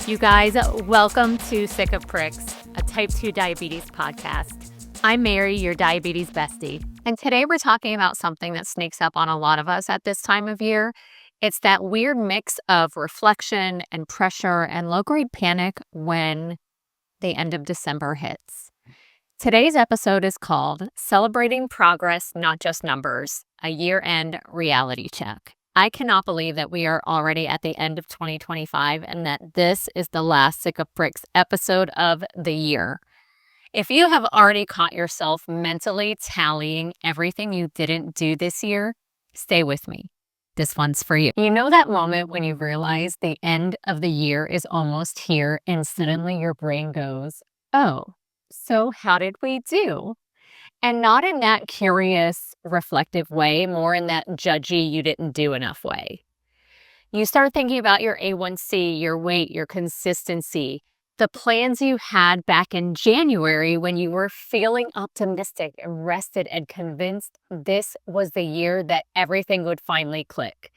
You guys, welcome to Sick of Pricks, a type 2 diabetes podcast. I'm Mary, your diabetes bestie. And today we're talking about something that sneaks up on a lot of us at this time of year. It's that weird mix of reflection and pressure and low-grade panic when the end of December hits. Today's episode is called Celebrating Progress, Not Just Numbers, a year-end reality check. I cannot believe that we are already at the end of 2025 and that this is the last Sick of Pricks episode of the year. If you have already caught yourself mentally tallying everything you didn't do this year, stay with me. This one's for you. You know that moment when you realize the end of the year is almost here and suddenly your brain goes, oh, so how did we do? And not in that curious, reflective way, more in that judgy, you didn't do enough way. You start thinking about your A1C, your weight, your consistency, the plans you had back in January when you were feeling optimistic and rested and convinced this was the year that everything would finally click.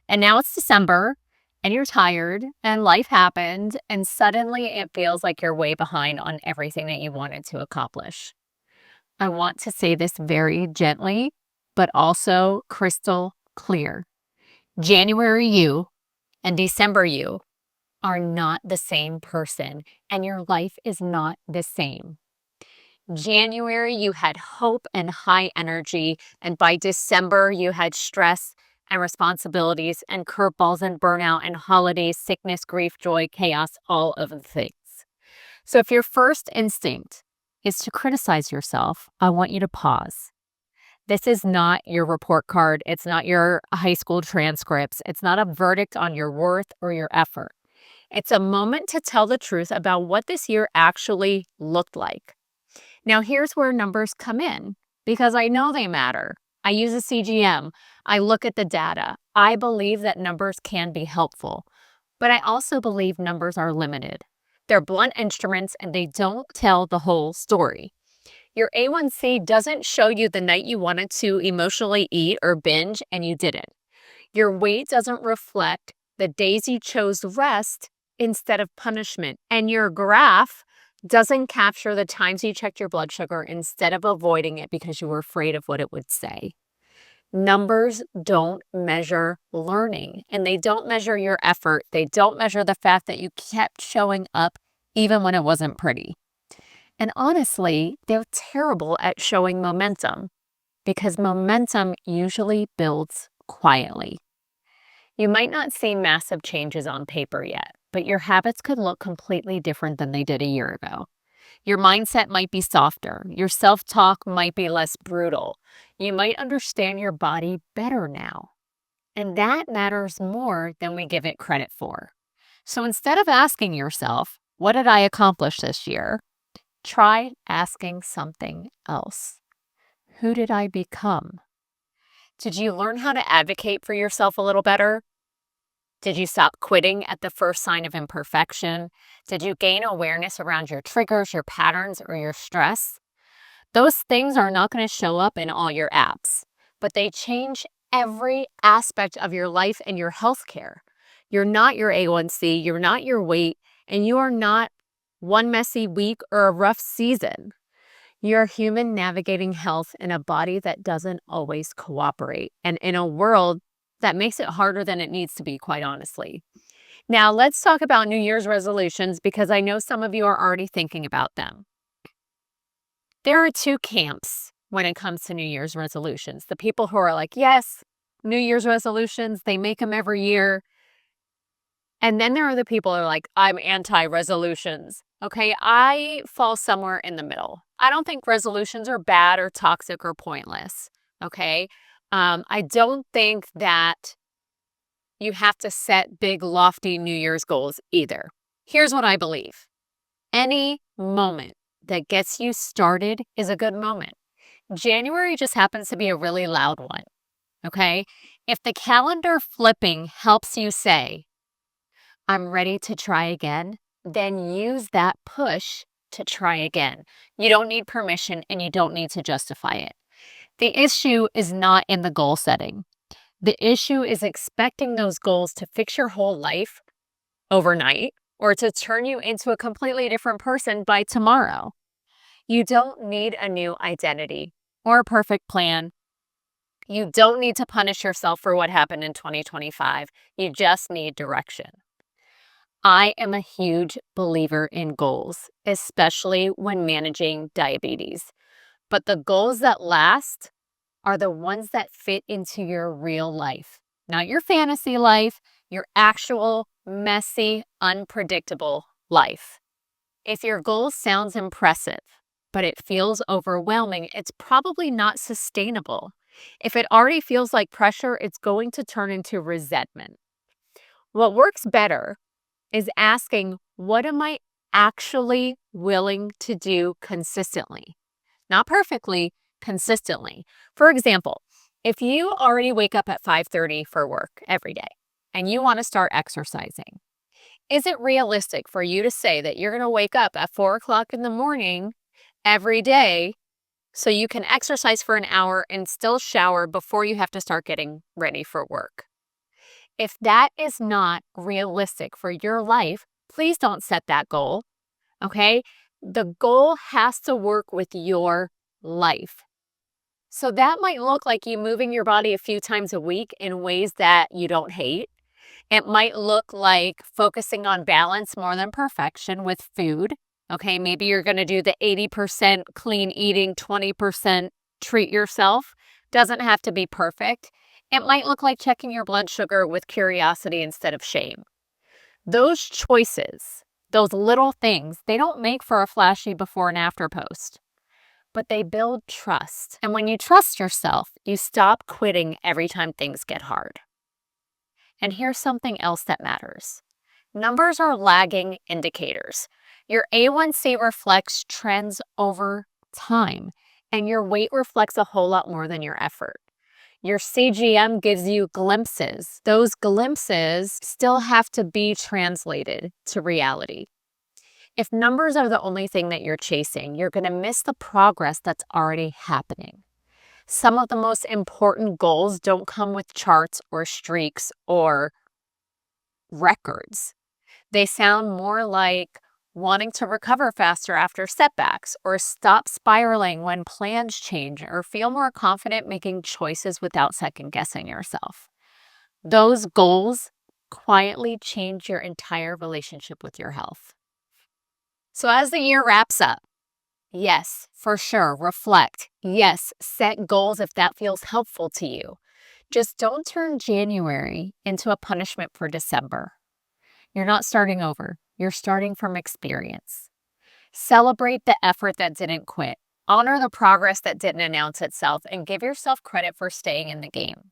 And now it's December and you're tired and life happened and suddenly it feels like you're way behind on everything that you wanted to accomplish. I want to say this very gently, but also crystal clear. January you and December you are not the same person, and your life is not the same. January, you had hope and high energy, and by December, you had stress and responsibilities and curveballs and burnout and holidays, sickness, grief, joy, chaos, all of the things. So if your first instinct is to criticize yourself, I want you to pause. This is not your report card. It's not your high school transcripts. It's not a verdict on your worth or your effort. It's a moment to tell the truth about what this year actually looked like. Now, here's where numbers come in, because I know they matter. I use a CGM. I look at the data. I believe that numbers can be helpful, but I also believe numbers are limited. They're blunt instruments and they don't tell the whole story. Your A1C doesn't show you the night you wanted to emotionally eat or binge and you didn't. Your weight doesn't reflect the days you chose rest instead of punishment. And your graph doesn't capture the times you checked your blood sugar instead of avoiding it because you were afraid of what it would say. Numbers don't measure learning and they don't measure your effort. They don't measure the fact that you kept showing up even when it wasn't pretty. And honestly, they're terrible at showing momentum because momentum usually builds quietly. You might not see massive changes on paper yet, but your habits could look completely different than they did a year ago. Your mindset might be softer. Your self-talk might be less brutal. You might understand your body better now. And that matters more than we give it credit for. So instead of asking yourself, what did I accomplish this year? Try asking something else. Who did I become? Did you learn how to advocate for yourself a little better? Did you stop quitting at the first sign of imperfection? Did you gain awareness around your triggers, your patterns, or your stress? Those things are not going to show up in all your apps, but they change every aspect of your life and your healthcare. You're not your A1C, you're not your weight, and you are not one messy week or a rough season. You're a human navigating health in a body that doesn't always cooperate, and in a world that makes it harder than it needs to be, quite honestly. Now, let's talk about New Year's resolutions because I know some of you are already thinking about them. There are two camps when it comes to New Year's resolutions. The people who are like, yes, New Year's resolutions, they make them every year. And then there are the people who are like, I'm anti-resolutions. Okay, I fall somewhere in the middle. I don't think resolutions are bad or toxic or pointless. Okay, I don't think that you have to set big, lofty New Year's goals either. Here's what I believe. Any moment that gets you started is a good moment. January just happens to be a really loud one. Okay, if the calendar flipping helps you say, I'm ready to try again, then use that push to try again. You don't need permission and you don't need to justify it. The issue is not in the goal setting. The issue is expecting those goals to fix your whole life overnight or to turn you into a completely different person by tomorrow. You don't need a new identity or a perfect plan. You don't need to punish yourself for what happened in 2025. You just need direction. I am a huge believer in goals, especially when managing diabetes. But the goals that last are the ones that fit into your real life, not your fantasy life, your actual, messy, unpredictable life. If your goal sounds impressive, but it feels overwhelming, it's probably not sustainable. If it already feels like pressure, it's going to turn into resentment. What works better is asking, what am I actually willing to do consistently? Not perfectly, consistently. For example, if you already wake up at 5:30 for work every day and you want to start exercising, is it realistic for you to say that you're going to wake up at 4 o'clock in the morning every day so you can exercise for an hour and still shower before you have to start getting ready for work? If that is not realistic for your life, please don't set that goal, okay? The goal has to work with your life. So that might look like you moving your body a few times a week in ways that you don't hate. It might look like focusing on balance more than perfection with food. Okay, maybe you're going to do the 80% clean eating, 20% treat yourself. Doesn't have to be perfect. It might look like checking your blood sugar with curiosity instead of shame. Those choices, those little things, they don't make for a flashy before and after post, but they build trust. And when you trust yourself, you stop quitting every time things get hard. And here's something else that matters. Numbers are lagging indicators. Your A1C reflects trends over time, and your weight reflects a whole lot more than your effort. Your CGM gives you glimpses. Those glimpses still have to be translated to reality. If numbers are the only thing that you're chasing, you're going to miss the progress that's already happening. Some of the most important goals don't come with charts or streaks or records. They sound more like wanting to recover faster after setbacks, or stop spiraling when plans change, or feel more confident making choices without second guessing yourself. Those goals quietly change your entire relationship with your health. So as the year wraps up, yes, for sure, reflect. Yes, set goals if that feels helpful to you. Just don't turn January into a punishment for December. You're not starting over. You're starting from experience. Celebrate the effort that didn't quit. Honor the progress that didn't announce itself, and give yourself credit for staying in the game.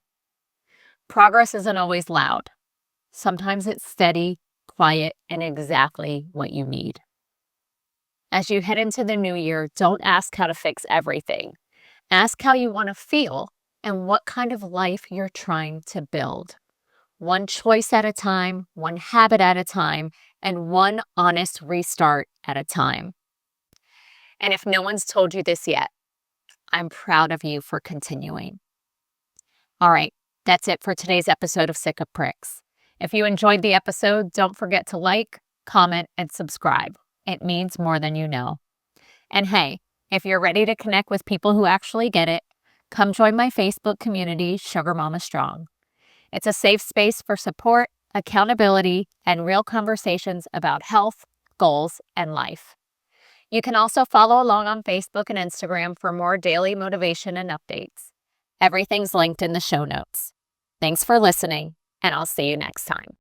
Progress isn't always loud. Sometimes it's steady, quiet, and exactly what you need. As you head into the new year, don't ask how to fix everything. Ask how you want to feel and what kind of life you're trying to build. One choice at a time, one habit at a time, and one honest restart at a time. And if no one's told you this yet, I'm proud of you for continuing. All right, that's it for today's episode of Sick of Pricks. If you enjoyed the episode, don't forget to like, comment, and subscribe. It means more than you know. And hey, if you're ready to connect with people who actually get it, come join my Facebook community, Sugar Mama Strong. It's a safe space for support, accountability, and real conversations about health, goals, and life. You can also follow along on Facebook and Instagram for more daily motivation and updates. Everything's linked in the show notes. Thanks for listening, and I'll see you next time.